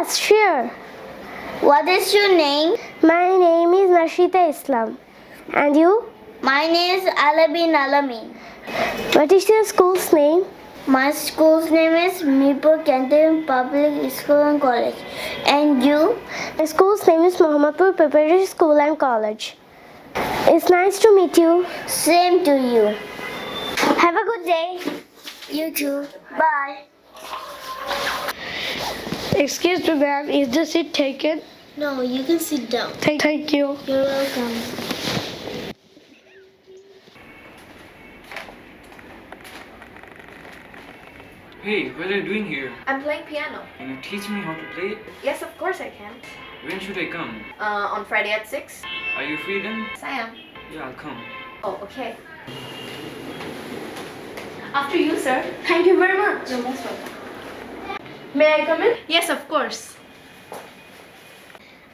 Yes, sure. What is your name? My name is Nashita Islam. And you? My name is Alabin Alamin. What is your school's name? My school's name is Mirpur Public School and College. And you? My school's name is Muhammadpur Preparatory School and College. It's nice to meet you. Same to you. Have a good day. You too. Bye. Excuse me, ma'am. Is the seat taken? No, you can sit down. Thank you. You're welcome. Hey, what are you doing here? I'm playing piano. Can you teach me how to play it? Yes, of course I can. When should I come? On Friday at 6? Are you free then? Yes, I am. Yeah, I'll come. Oh, okay. After you, sir. Thank you very much. You're most welcome. May I come in? Yes, of course.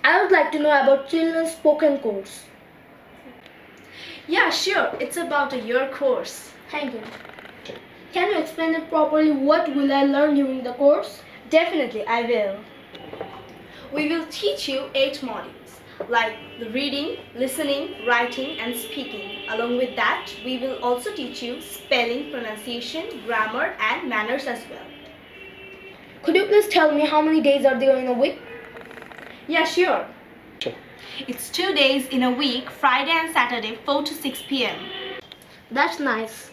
I would like to know about children's spoken course. Yeah, sure. It's about a year course. Thank you. Can you explain it properly? What will I learn during the course? Definitely, I will. We will teach you 8 modules, like the reading, listening, writing, and speaking. Along with that, we will also teach you spelling, pronunciation, grammar, and manners as well. Could you please tell me how many days are there in a week? Yeah, sure. It's 2 days in a week, Friday and Saturday, 4 to 6 p.m. That's nice.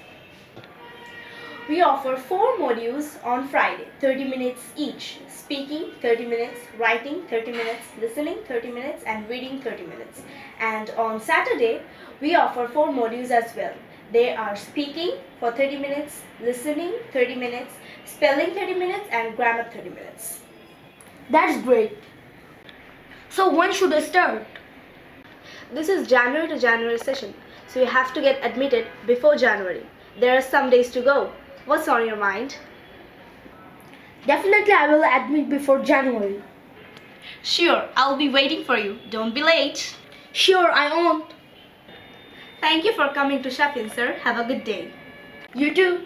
We offer 4 modules on Friday, 30 minutes each. Speaking, 30 minutes, writing, 30 minutes, listening, 30 minutes, and reading, 30 minutes. And on Saturday, we offer 4 modules as well. They are speaking for 30 minutes, listening, 30 minutes, spelling, 30 minutes, and grammar, 30 minutes. That's great. So when should I start? This is January to January session, so you have to get admitted before January. There are some days to go. What's on your mind? Definitely I will admit before January. Sure, I'll be waiting for you. Don't be late. Sure, I won't. Thank you for coming to Shafin, sir. Have a good day. You too.